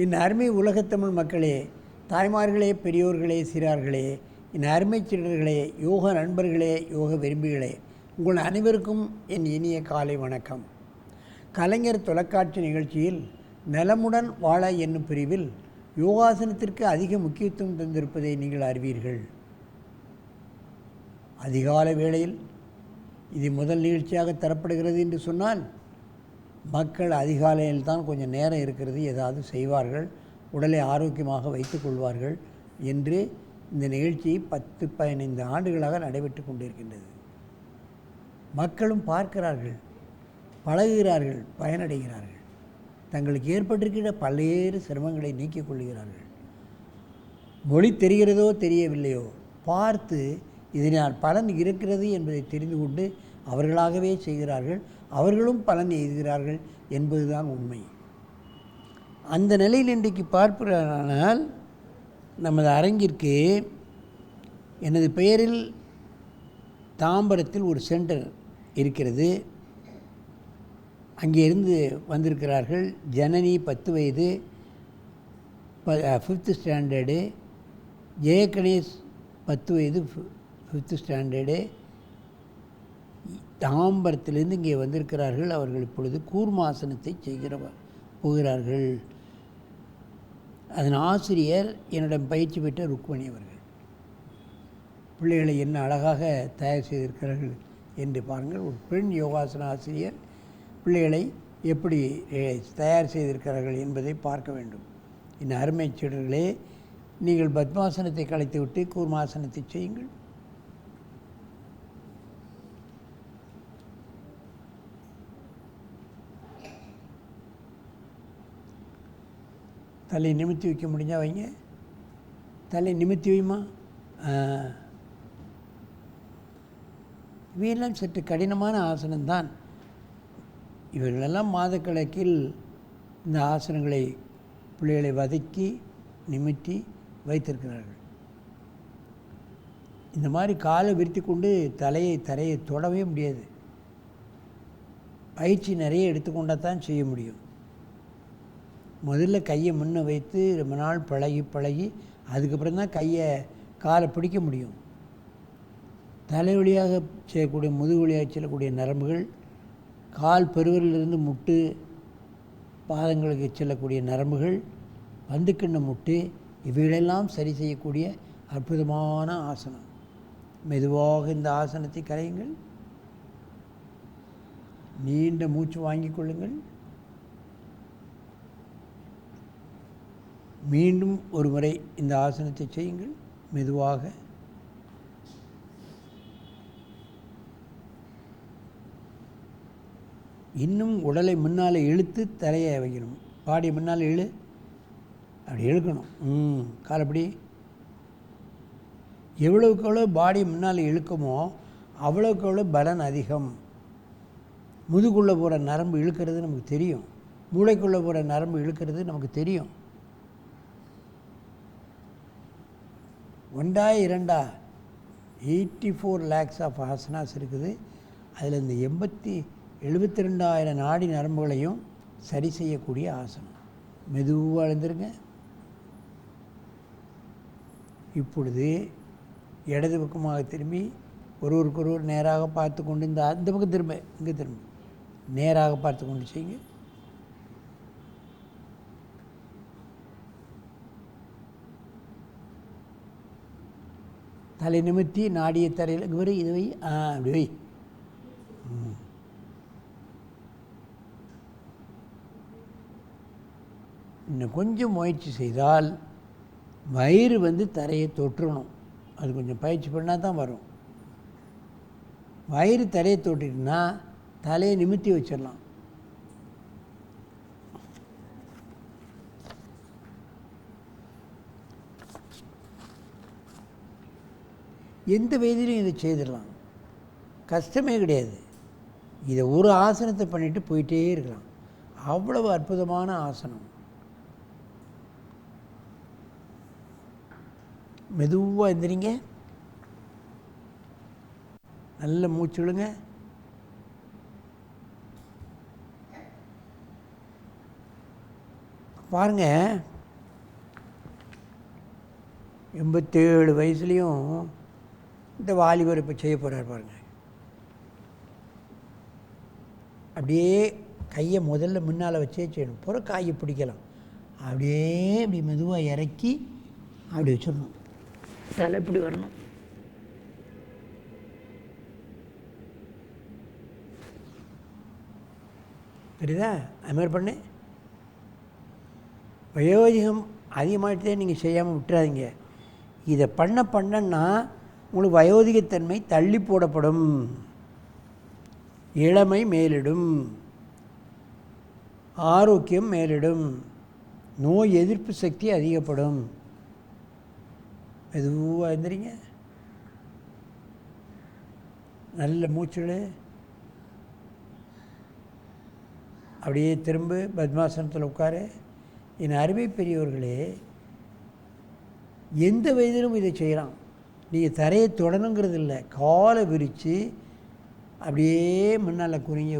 என் அருமை உலகத்தமிழ் மக்களே, தாய்மார்களே, பெரியோர்களே, சிறார்களே, என் அருமை சீடர்களே, யோக நண்பர்களே, யோக விரும்பிகளே, உங்கள் அனைவருக்கும் என் இனிய காலை வணக்கம். கலைஞர் தொலைக்காட்சி நிகழ்ச்சியில் நலமுடன் வாழ என்னும் பிரிவில் யோகாசனத்திற்கு அதிக முக்கியத்துவம் தந்திருப்பதை நீங்கள் அறிவீர்கள். அதிகாலை வேளையில் இது முதல் நிகழ்ச்சியாக தரப்படுகிறது என்று சொன்னால், மக்கள் அதிகாலையில் தான் கொஞ்சம் நேரம் இருக்கிறது, ஏதாவது செய்வார்கள், உடலை ஆரோக்கியமாக வைத்து கொள்வார்கள் என்று இந்த நிகழ்ச்சி 10-15 ஆண்டுகளாக நடைபெற்று கொண்டிருக்கின்றது. மக்களும் பார்க்கிறார்கள், பழகுகிறார்கள், பயனடைகிறார்கள், தங்களுக்கு ஏற்பட்டிருக்கிற பல்வேறு சிரமங்களை நீக்கிக் கொள்கிறார்கள். மொழி தெரிகிறதோ தெரியவில்லையோ, பார்த்து இதனால் பலன் இருக்கிறது என்பதை தெரிந்து கொண்டு அவர்களாகவே செய்கிறார்கள், அவர்களும் பலன் எய்துகிறார்கள் என்பதுதான் உண்மை. அந்த நிலையில் இன்றைக்கு பார்ப்பதானால் நமது அரங்கிற்கு எனது பெயரில் தாம்பரத்தில் ஒரு சென்டர் இருக்கிறது. அங்கே இருந்து வந்திருக்கிறார்கள். ஜனனி 10 வயது, 5th ஸ்டாண்டர்டு. ஜெயகணேஷ் 10 வயது, 5th ஸ்டாண்டர்டு. தாம்பரத்திலிருந்து இங்கே வந்திருக்கிறார்கள். அவர்கள் இப்பொழுது கூர்மாசனத்தை போகிறார்கள். அதன் ஆசிரியர் என்னிடம் பயிற்சி பெற்ற ருக்மணி அவர்கள். பிள்ளைகளை என்ன அழகாக தயார் செய்திருக்கிறார்கள் என்று பாருங்கள். ஒரு பெண் யோகாசன ஆசிரியர் பிள்ளைகளை எப்படி தயார் செய்திருக்கிறார்கள் என்பதை பார்க்க வேண்டும். என் அருமை சீடர்களே, நீங்கள் பத்மாசனத்தை கலைத்துவிட்டு கூர்மாசனத்தை செய்யுங்கள். தலை நிமித்தி வைக்க முடிஞ்சால் வைங்க. தலை நிமித்தி வைமா. இவையெல்லாம் சற்று கடினமான ஆசனம்தான். இவர்களெல்லாம் மாதக்கணக்கில் இந்த ஆசனங்களை பிள்ளைகளை வதக்கி நிமித்தி வைத்திருக்கிறார்கள். இந்த மாதிரி காலை விரித்து கொண்டு தரையை தொடவே முடியாது. பயிற்சி நிறைய எடுத்துக்கொண்டால் தான் செய்ய முடியும். முதல்ல கையை முன்ன வைத்து ரொம்ப நாள் பழகி அதுக்கப்புறம் தான் காலை பிடிக்க முடியும். தலை வழியாக செய்யக்கூடிய, முதுகு வழியாக செல்லக்கூடிய நரம்புகள், கால் பெருவரிலிருந்து முட்டு பாதங்களுக்கு செல்லக்கூடிய நரம்புகள், பந்துக்கிண்ண முட்டு, இவைகளெல்லாம் சரி செய்யக்கூடிய அற்புதமான ஆசனம். மெதுவாக இந்த ஆசனத்தை கலையுங்கள். நீண்ட மூச்சு வாங்கிக் கொள்ளுங்கள். மீண்டும் ஒரு முறை இந்த ஆசனத்தை செய்யுங்கள் மெதுவாக. இன்னும் உடலை முன்னால் இழுத்து தலையை வைக்கணும். பாடி முன்னால் அப்படி இழுக்கணும். காலப்படி எவ்வளவுக்கு எவ்வளோ பாடி முன்னால் இழுக்குமோ அவ்வளோக்கு எவ்வளோ பலன் அதிகம். முதுகுள்ளே போகிற நரம்பு இழுக்கிறது நமக்கு தெரியும், மூளைக்குள்ளே போகிற நரம்பு இழுக்கிறது நமக்கு தெரியும். 1 2 84 lakhs ஆஃப் ஆசனாஸ் இருக்குது. அதில் இந்த 72,000 நாடி நரம்புகளையும் சரி செய்யக்கூடிய ஆசனம். மெதுவாக எழுந்துருங்க. இப்பொழுது இடது பக்கமாக திரும்பி ஒருவருக்கொருவர் நேராக பார்த்து கொண்டு அந்த பக்கம் இங்கே திரும்ப நேராக பார்த்து கொண்டு செய்யுங்க. தலை நிமித்தி நாடிய தரையில் இங்கே வரை இது வை. அப்படி வை. இன்னும் கொஞ்சம் முயற்சி செய்தால் வயிறு தரையை தொற்றணும். அது கொஞ்சம் பயிற்சி பண்ணால் தான் வரும். வயிறு தரையை தொட்டிட்டுனா தலையை நிமித்தி வச்சிடலாம். எந்த வயதிலையும் இதை செய்திடலாம், கஷ்டமே கிடையாது. இதை ஒரு ஆசனத்தை பண்ணிவிட்டு போயிட்டே இருக்கலாம். அவ்வளவு அற்புதமான ஆசனம். மெதுவாக எந்திரிங்க. நல்ல மூச்சு விடுங்க. பாருங்கள், 87 வயசுலேயும் இந்த வாலிபர் இப்போ செய்ய போகிறார் பாருங்கள். அப்படியே கையை முதல்ல முன்னால் வச்சே செய்யணும். புற காயை பிடிக்கலாம். அப்படியே இப்படி மெதுவாக இறக்கி அப்படி வச்சிடணும். தலை இப்படி வரணும். தெரியுதா? அதுமாதிரி பண்ணு. வயோதிகம் அதிகமாகிட்டே நீங்கள் செய்யாமல் விட்டுறாதீங்க. இதை பண்ணன்னா உங்களுக்கு வயோதிகத்தன்மை தள்ளி போடப்படும், இளமை மேலிடும், ஆரோக்கியம் மேலிடும், நோய் எதிர்ப்பு சக்தி அதிகப்படும். மெதுவாக எழுந்திரிங்க. நல்ல மூச்சுடு. அப்படியே திரும்ப பத்மாசனத்தில் உட்காரு. என் அருமை பெரியவர்களே, எந்த வயதிலும் இதை செய்யலாம். நீங்கள் தரையை தொடணுங்கிறது இல்லை. காலை விரித்து அப்படியே முன்னால் குனிய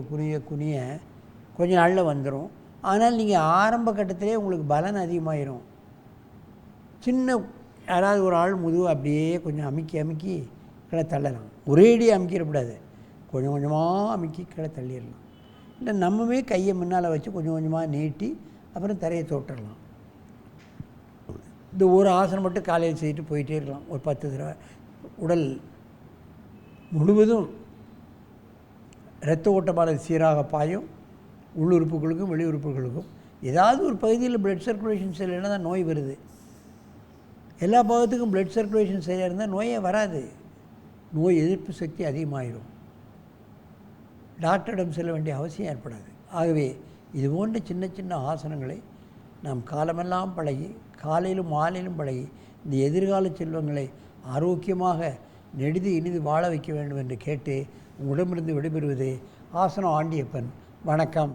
கொஞ்ச நாளில் வந்துடும். ஆனால் நீங்கள் ஆரம்ப கட்டத்திலே உங்களுக்கு பலன் அதிகமாகிடும். சின்ன யாராவது ஒரு ஆள் முதுகு அப்படியே கொஞ்சம் அமுக்கி கீழே தள்ளலாம். ஒரேடியாக அமுக்கிடக்கூடாது, கொஞ்சம் கொஞ்சமாக அமுக்கி கீழே தள்ளிடலாம். இல்லை நம்மவே கையை முன்னால் வச்சு கொஞ்சம் கொஞ்சமாக நீட்டி அப்புறம் தரையை தொட்டுடலாம். இந்த ஒரு ஆசனம் மட்டும் காலையில் செய்துட்டு போயிட்டே இருக்கலாம். ஒரு 10 தடவை. உடல் முழுவதும் இரத்த ஓட்டமானது சீராக பாயும். உள்ளுறுப்புகளுக்கும் வெளி உறுப்புகளுக்கும் ஏதாவது ஒரு பகுதியில் பிளட் சர்க்குலேஷன் சரியில்லைன்னா தான் நோய் வருது. எல்லா பாகத்துக்கும் பிளட் சர்க்குலேஷன் சரியாக இருந்தால் நோயே வராது. நோய் எதிர்ப்பு சக்தி அதிகமாகிடும். டாக்டரிடம் செல்ல வேண்டிய அவசியம் ஏற்படாது. ஆகவே இது போன்ற சின்ன சின்ன ஆசனங்களை நாம் காலமெல்லாம் பழகி, காலையிலும் மாலையிலும் பழகி, இந்த எதிர்கால செல்வங்களை ஆரோக்கியமாக நெடிது இனிது வாழ வைக்க வேண்டும் என்று கேட்டு உங்களிடமிருந்து விடைபெறுவது ஆசனம் ஆண்டியப்பன். வணக்கம்.